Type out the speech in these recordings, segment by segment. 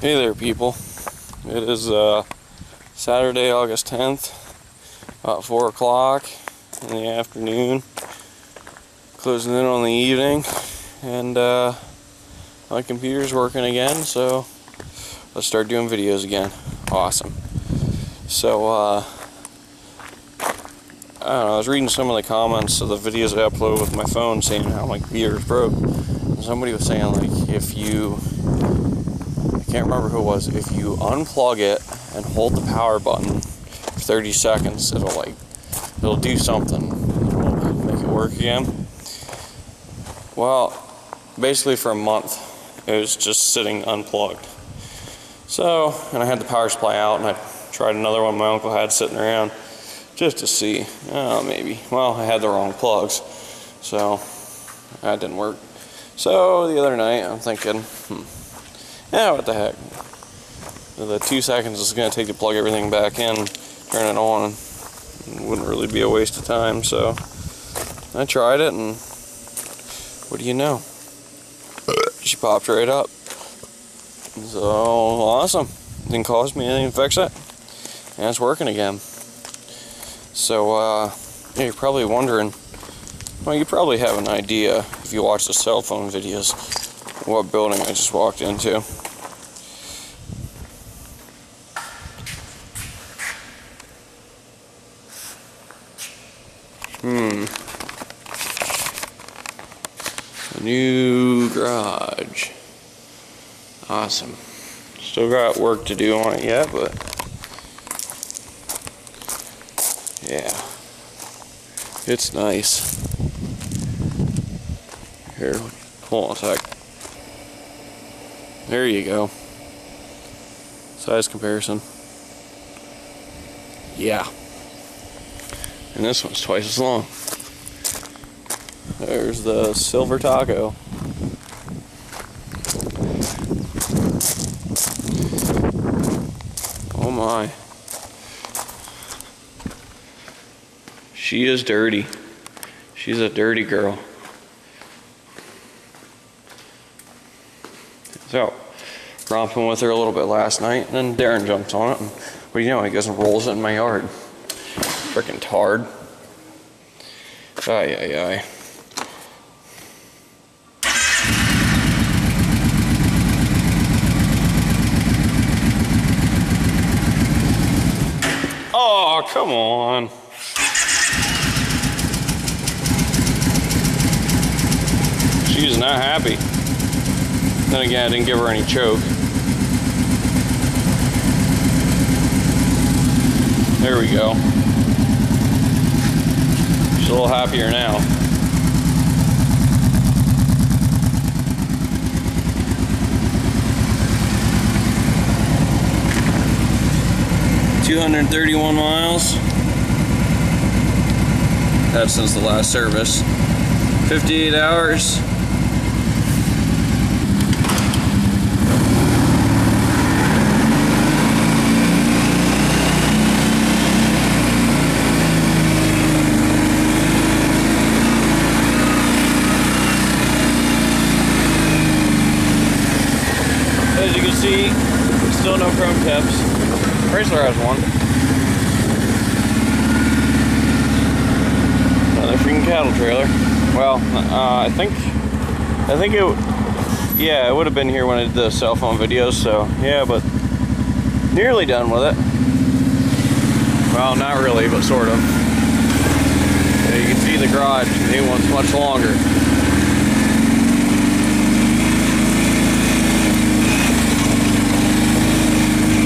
Hey there, people. It is Saturday, August 10th, about 4 o'clock in the afternoon, closing in on the evening, and my computer's working again, so let's start doing videos again. Awesome. So, I don't know, I was reading some of the comments of the videos I upload with my phone saying how my computer's broke. And somebody was saying, like, if you, I can't remember who it was, if you unplug it and hold the power button for 30 seconds, it'll do something. It'll make it work again. Well, basically for a month, it was just sitting unplugged. So, and I had the power supply out, and I tried another one my uncle had sitting around just to see. Maybe. Well, I had the wrong plugs, so that didn't work. So the other night, I'm thinking, yeah, what the heck? The 2 seconds is going to take to plug everything back in, turn it on. It wouldn't really be a waste of time, so I tried it, and what do you know? She popped right up. So awesome. Didn't cost me anything to fix it, and it's working again. So yeah, you're probably wondering, well, you probably have an idea if you watch the cell phone videos what building I just walked into. A new garage. Awesome. Still got work to do on it yet, but yeah, it's nice. Here, hold on a sec. There you go. Size comparison. Yeah. And this one's twice as long. There's the silver taco. Oh my. She is dirty. She's a dirty girl. So, romping with her a little bit last night, and then Darren jumps on it, and what do you know, he goes and rolls it in my yard. Frickin' tard. Ay, ay, ay. Oh, come on. She's not happy. Then again, I didn't give her any choke. There we go. She's a little happier now. $231 miles. That's since the last service. 58 hours. As you can see, still no chrome tips. Chrysler has one. Another freaking cattle trailer. Well, I think it, yeah, it would have been here when I did the cell phone videos, so yeah, but nearly done with it. Well, not really, but sort of. Yeah, you can see the garage, the new one's much longer.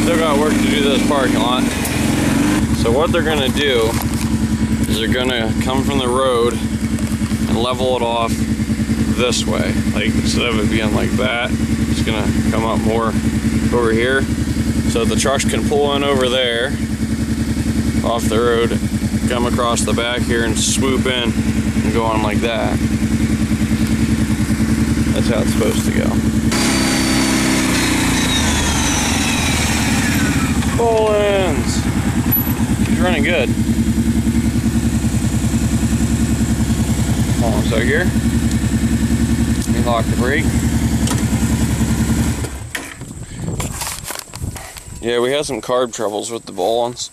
Still got work to do to this parking lot. So what they're gonna do is they're gonna come from the road and level it off this way. Like, instead of it being like that, it's gonna come up more over here. So the trucks can pull in over there, off the road, come across the back here and swoop in and go on like that. That's how it's supposed to go. Pull-ins. He's running good. Hold on a sec here. Let me lock the brake. Yeah, we had some carb troubles with the ball-ons.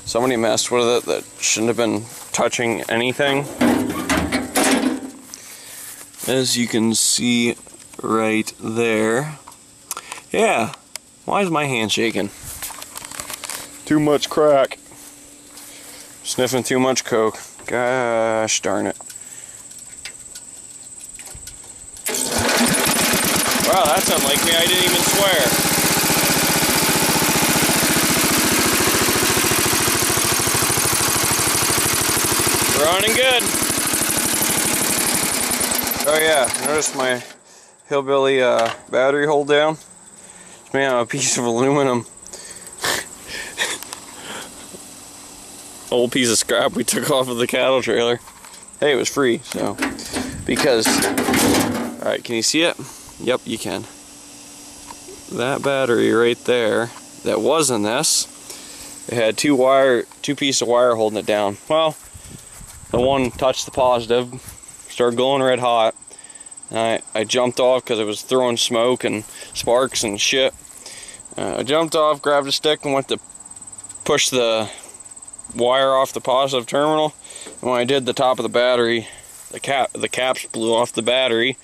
Somebody messed with it that shouldn't have been touching anything. As you can see right there. Yeah, why is my hand shaking? Too much crack. Sniffing too much coke. Gosh darn it. Wow, that's unlike me. I didn't even swear. Running good. Oh yeah, notice my hillbilly battery hold down? It's made out of a piece of aluminum. Old piece of scrap we took off of the cattle trailer. Hey, it was free, so. Because, alright, can you see it? Yep, you can. That battery right there, that was in this, it had two pieces of wire holding it down. Well, the one touched the positive, started glowing red hot. And I jumped off because it was throwing smoke and sparks and shit. I jumped off, grabbed a stick, and went to push the wire off the positive terminal. And when I did, the top of the battery, the caps blew off the battery,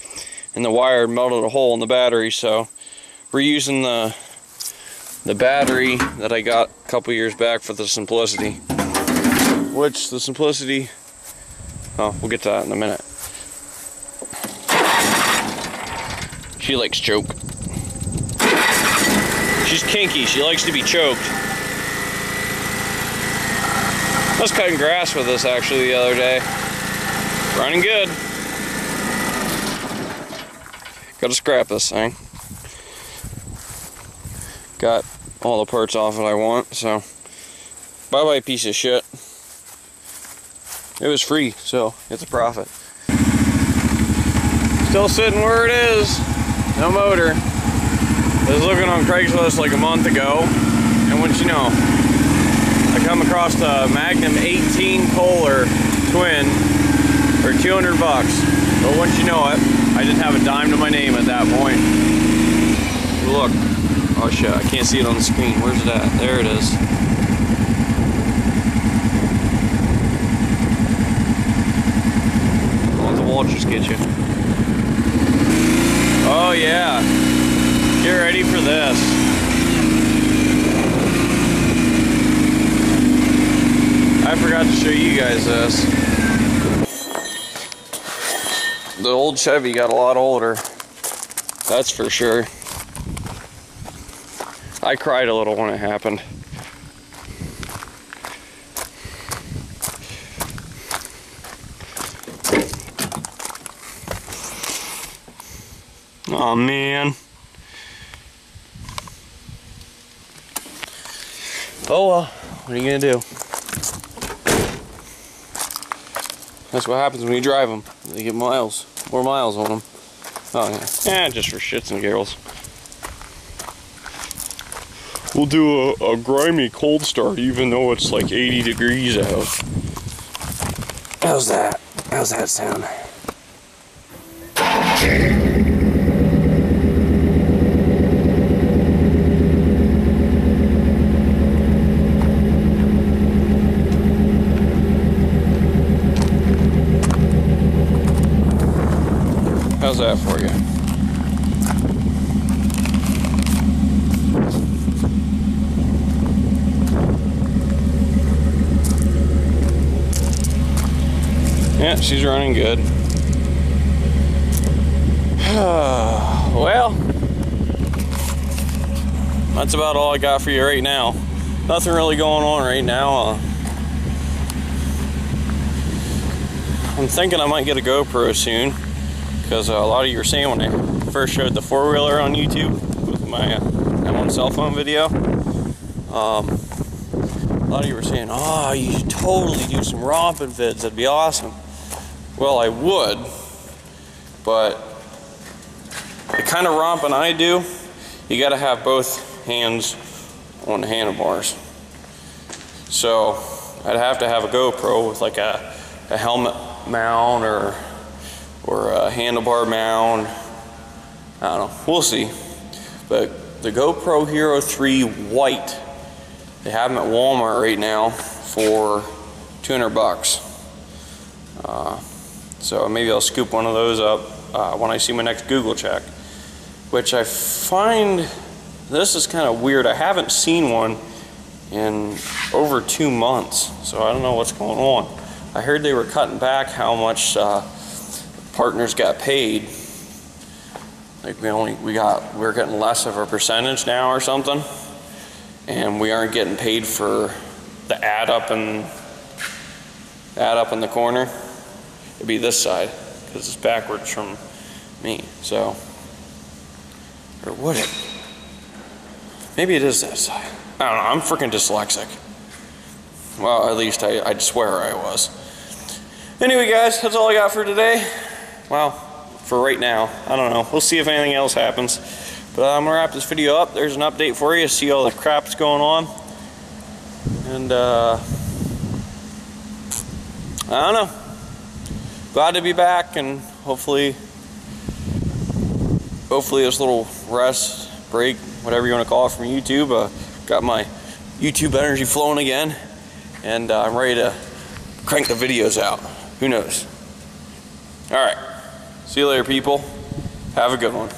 and the wire melted a hole in the battery. So we're using the battery that I got a couple years back for the Simplicity. Which the Simplicity, oh, we'll get to that in a minute. She likes choke. She's kinky. She likes to be choked. I was cutting grass with this actually the other day. Running good. Gotta scrap this thing. Got all the parts off that I want, so bye-bye piece of shit. It was free, so it's a profit. Still sitting where it is. No motor. I was looking on Craigslist like a month ago, and wouldn't you know, I come across the Magnum 18 Kohler twin for $200. But wouldn't you know it, I didn't have a dime to my name at that point. Look. Oh shit, I can't see it on the screen. Where's it at? There it is. Don't let the Walters get you. Oh yeah. Get ready for this. I forgot to show you guys this. The old Chevy got a lot older. That's for sure. I cried a little when it happened. Oh man. Oh well, what are you gonna do? That's what happens when you drive them. They get more miles on them. Oh yeah, just for shits and giggles. We'll do a grimy cold start even though it's like 80 degrees out. How's that? How's that sound? How's that for you? Yeah, she's running good. Well, that's about all I got for you right now. Nothing really going on right now. I'm thinking I might get a GoPro soon, because a lot of you were saying when I first showed the four-wheeler on YouTube with my that one cell phone video, a lot of you were saying, oh, you should totally do some romping vids, that'd be awesome. Well, I would, but the kind of romping I do, you gotta have both hands on the handlebars. So I'd have to have a GoPro with like a helmet mount or a handlebar mount. I don't know, we'll see. But the GoPro Hero 3 White. They have them at Walmart right now for 200 bucks. So maybe I'll scoop one of those up when I see my next Google check. Which I find, this is kind of weird. I haven't seen one in over 2 months, so I don't know what's going on. I heard they were cutting back how much partners got paid. Like we're getting less of a percentage now or something, and we aren't getting paid for the ad up in the corner. It'd be this side because it's backwards from me. So, or would it? Maybe it is that side. I don't know. I'm freaking dyslexic. Well, at least I'd swear I was. Anyway, guys, that's all I got for today. Well, for right now. I don't know. We'll see if anything else happens. But I'm going to wrap this video up. There's an update for you. See all the crap that's going on. And, I don't know. Glad to be back, and hopefully this little rest, break, whatever you want to call it from YouTube, got my YouTube energy flowing again, and I'm ready to crank the videos out. Who knows? Alright. See you later, people. Have a good one.